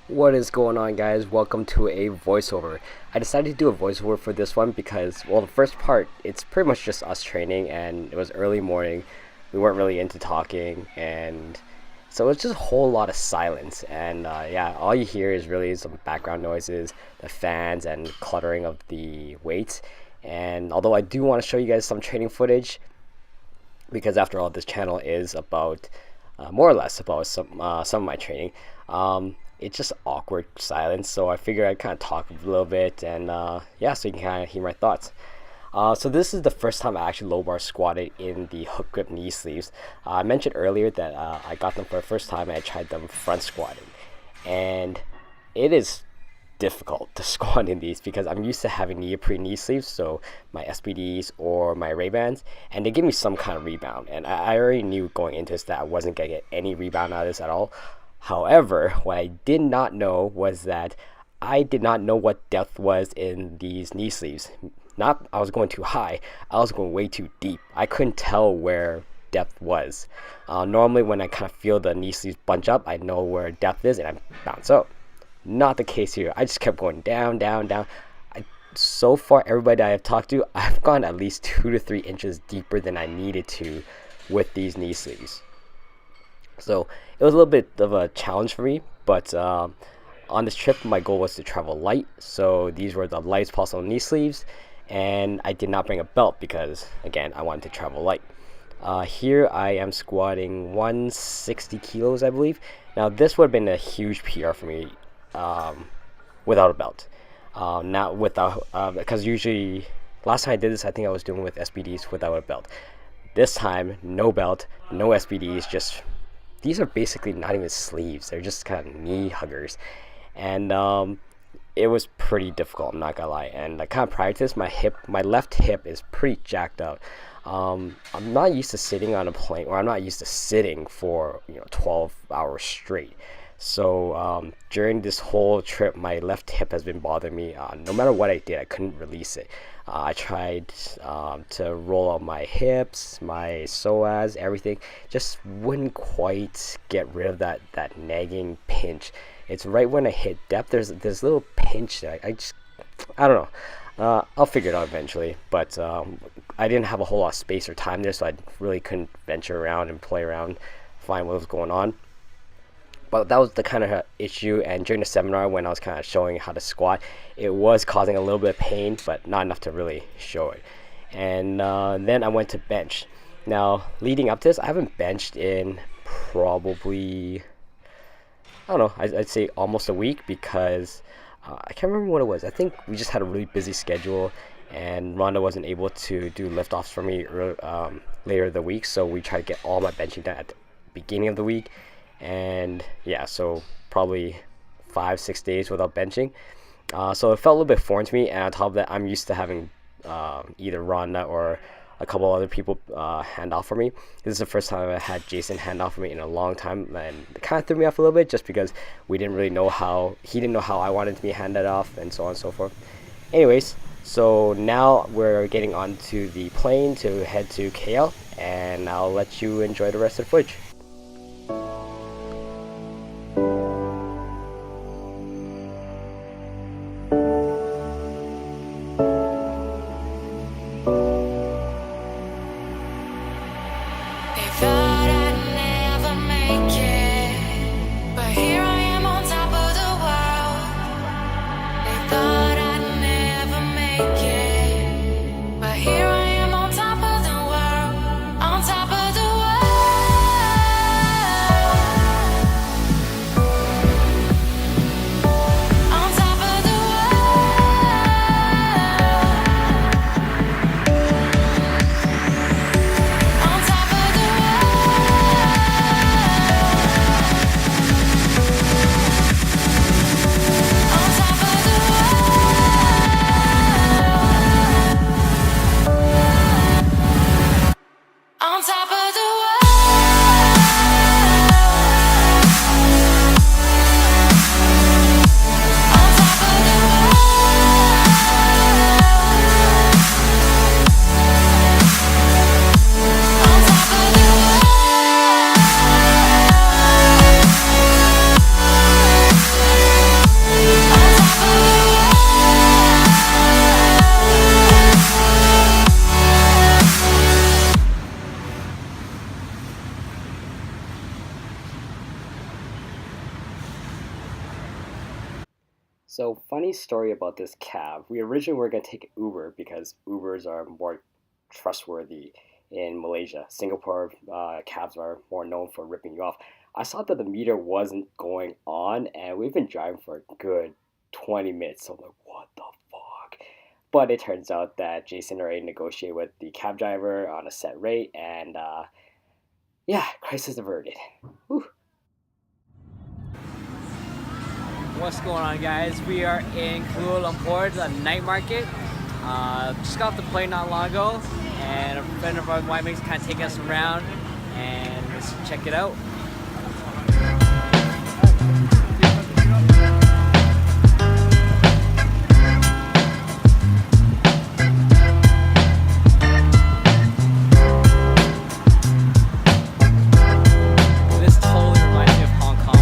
What is going on, guys? Welcome to a voiceover. I decided to do a voiceover for this one because, well, the first part, it's pretty much just us training, and it was early morning. We weren't really into talking, and so it's just a whole lot of silence. And yeah, all you hear is really some background noises, the fans, and cluttering of the weights. And although I do want to show you guys some training footage, because after all, this channel is about more or less about some of my training. It's just awkward silence, so I figured I'd kind of talk a little bit, and yeah, so you can kind of hear my thoughts. So this is the first time I actually low bar squatted in the hook grip knee sleeves. I mentioned earlier that I got them for the first time and I tried them front squatting, and it is difficult to squat in these because I'm used to having neoprene knee sleeves, so my SBDs or my Ray-Bans, and they give me some kind of rebound, and I already knew going into this that I wasn't gonna get any rebound out of this at all. However, what I did not know was that I did not know what depth was in these knee sleeves. Not I was going too high, I was going way too deep. I couldn't tell where depth was. Normally when I kind of feel the knee sleeves bunch up, I know where depth is and I bounce out. Not the case here. I just kept going down, down, down. So far, everybody that I've talked to, I've gone at least 2 to 3 inches deeper than I needed to with these knee sleeves. So it was a little bit of a challenge for me, but on this trip my goal was to travel light, so these were the lightest possible knee sleeves, and I did not bring a belt because, again, I wanted to travel light. Here I am squatting 160 kilos, I believe. Now this would have been a huge PR for me without a belt. Not without, because usually last time I did this, I think I was doing with SBDs without a belt. This time, no belt, no SBDs, just these are basically not even sleeves, they're just kind of knee huggers, and it was pretty difficult, I'm not gonna lie. And kind of prior to this, my left hip is pretty jacked up. I'm not used to sitting on a plane, or I'm not used to sitting for 12 hours straight. So during this whole trip, my left hip has been bothering me. No matter what I did, I couldn't release it. I tried to roll out my hips, my psoas, everything. Just wouldn't quite get rid of that nagging pinch. It's right when I hit depth, there's this little pinch that I don't know. I'll figure it out eventually. But I didn't have a whole lot of space or time there, so I really couldn't venture around and play around, find what was going on. But that was the kind of issue, and during the seminar when I was kind of showing how to squat, it was causing a little bit of pain, but not enough to really show it. And then I went to bench. Now, leading up to this, I haven't benched in probably, I don't know, I'd say almost a week, because I can't remember what it was. I think we just had a really busy schedule, and Rhonda wasn't able to do lift-offs for me later in the week, so we tried to get all my benching done at the beginning of the week. And yeah, so probably 5-6 days without benching, so it felt a little bit foreign to me. And on top of that, I'm used to having either Rhonda or a couple other people hand off for me. This is the first time I had Jason hand off for me in a long time, and it kind of threw me off a little bit, just because we didn't really know how he didn't know how I wanted to be handed off, and so on and so forth. Anyways, so now we're getting onto the plane to head to KL, and I'll let you enjoy the rest of the footage. Here I am on top of the world, on top of the world. So, funny story about this cab. We originally were going to take Uber because Ubers are more trustworthy in Malaysia. Singapore cabs are more known for ripping you off. I saw that the meter wasn't going on, and we've been driving for a good 20 minutes. So, I'm like, what the fuck? But it turns out that Jason already negotiated with the cab driver on a set rate, and yeah, crisis averted. Whew. What's going on, guys? We are in Kuala Lumpur, the night market. Just got off the plane not long ago, and a friend of ours, Wyoming's kind of taking us around, and let's check it out. This totally reminds me of Hong Kong.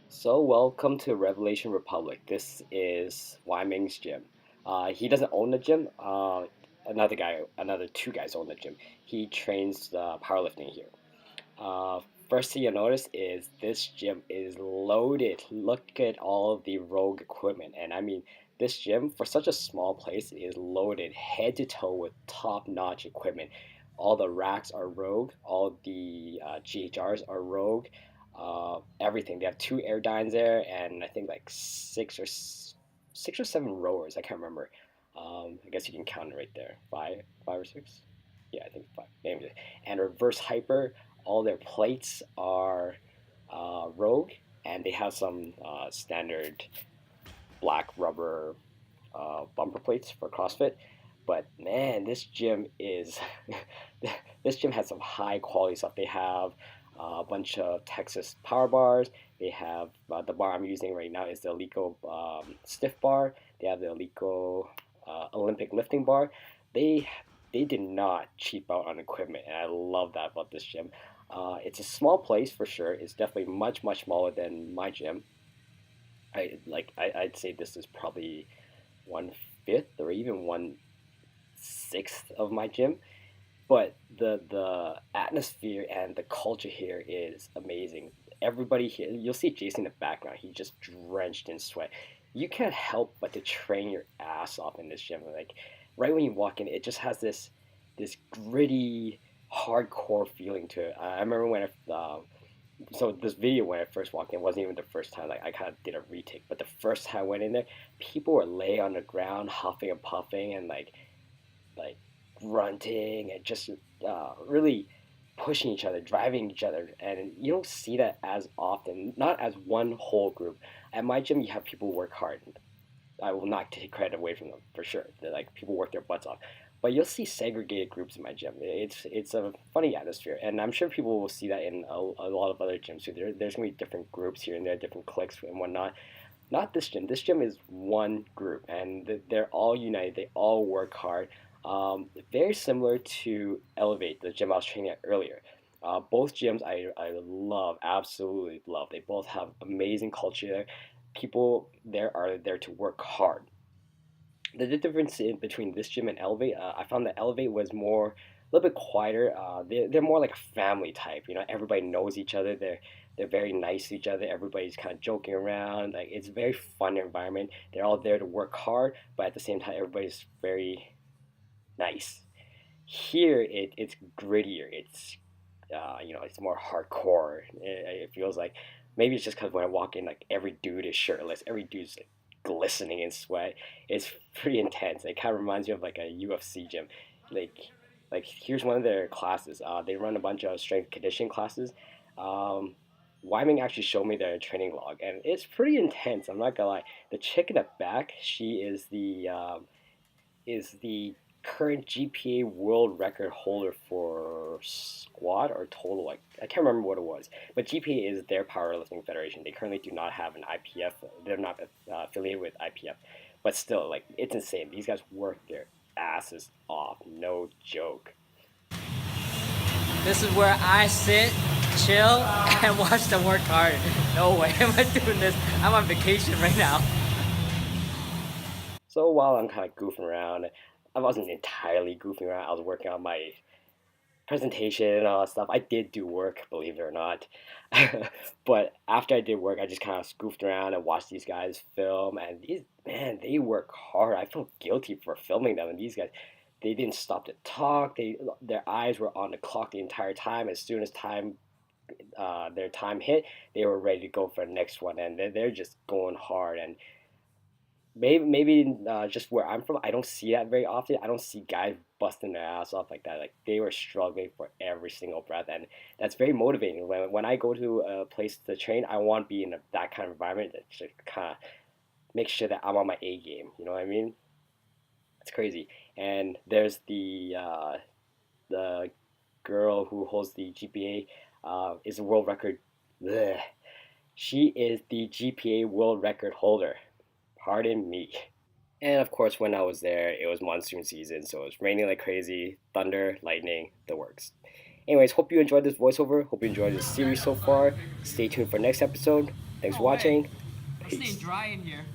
So, welcome to Revelation Republic. This is Wyming's gym. He doesn't own the gym. Another two guys own the gym. He trains powerlifting here. Uh, First thing you'll notice is this gym is loaded. Look at all of the Rogue equipment. And I mean, this gym, for such a small place, is loaded head to toe with top-notch equipment. All the racks are Rogue. All the GHRs are Rogue. Everything. They have two airdynes there, and I think like six or seven rowers. I can't remember. I guess you can count it right there. Five or six. Yeah, I think five. Anyway, and reverse hyper. All their plates are Rogue, and they have some standard black rubber bumper plates for CrossFit. But man, this gym has some high quality stuff. They have a bunch of Texas power bars. They have the bar I'm using right now is the Alico stiff bar. They have the Alico Olympic lifting bar. They they did not cheap out on equipment, and I love that about this gym. It's a small place for sure. It's definitely much smaller than my gym. I'd say this is probably 1/5 or even 1/6 of my gym. But the atmosphere and the culture here is amazing. Everybody here, you'll see Jason in the background. He's just drenched in sweat. You can't help but to train your ass off in this gym. Like right when you walk in, it just has this gritty, hardcore feeling to it. I remember when so this video when I first walked in wasn't even the first time. Like I kind of did a retake, but the first time I went in there, people were laying on the ground, huffing and puffing, and like grunting and just really pushing each other, driving each other, and you don't see that as often. Not as one whole group. At my gym, you have people who work hard. I will not take credit away from them for sure. They're like people work their butts off. But you'll see segregated groups in my gym. It's a funny atmosphere, and I'm sure people will see that in a lot of other gyms too. There's gonna be different groups here and there, different cliques and whatnot. Not this gym. This gym is one group, and they're all united. They all work hard. Very similar to Elevate, the gym I was training at earlier. Both gyms I love, absolutely love. They both have amazing culture there. People there are there to work hard. The difference in between this gym and Elevate, I found that Elevate was more a little bit quieter. They're more like a family type. You know, everybody knows each other. They're very nice to each other. Everybody's kind of joking around. Like it's a very fun environment. They're all there to work hard, but at the same time, everybody's very nice. Here, it's grittier. It's more hardcore. It feels like maybe it's just because when I walk in, like every dude is shirtless. Every dude's like glistening in sweat. It's pretty intense. It kind of reminds me of like a UFC gym. Like, like here's one of their classes. They run a bunch of strength conditioning classes. Um, Wyoming actually showed me their training log, and it's pretty intense. I'm not gonna lie. The chick in the back, she is the current GPA world record holder for squat or total. Like I can't remember what it was, but GPA is their powerlifting federation. They currently do not have an IPF. They're not affiliated with IPF, but still, like it's insane. These guys work their asses off. No joke. This is where I sit, chill, and watch them work hard. No way am I doing this. I'm on vacation right now. So while I'm kind of goofing around, I wasn't entirely goofing around. I was working on my presentation and all that stuff. I did do work, believe it or not. But after I did work, I just kind of scoofed around and watched these guys film. And these, man, they work hard. I feel guilty for filming them. And these guys, they didn't stop to talk. Their eyes were on the clock the entire time. As soon as their time hit, they were ready to go for the next one. And they're just going hard. And maybe just where I'm from, I don't see that very often. I don't see guys busting their ass off like that. Like they were struggling for every single breath, and that's very motivating. When I go to a place to train, I want to be in that kind of environment that should kind of make sure that I'm on my A game. You know what I mean? It's crazy. And there's the girl who holds the GPA, is a world record. Bleh. She is the GPA world record holder. Pardon me. And of course, when I was there, it was monsoon season, so it was raining like crazy, thunder, lightning, the works. Anyways, hope you enjoyed this voiceover. Hope you enjoyed this series so far. Stay tuned for next episode. Thanks for No way. watching. I'm staying Peace. dry in here.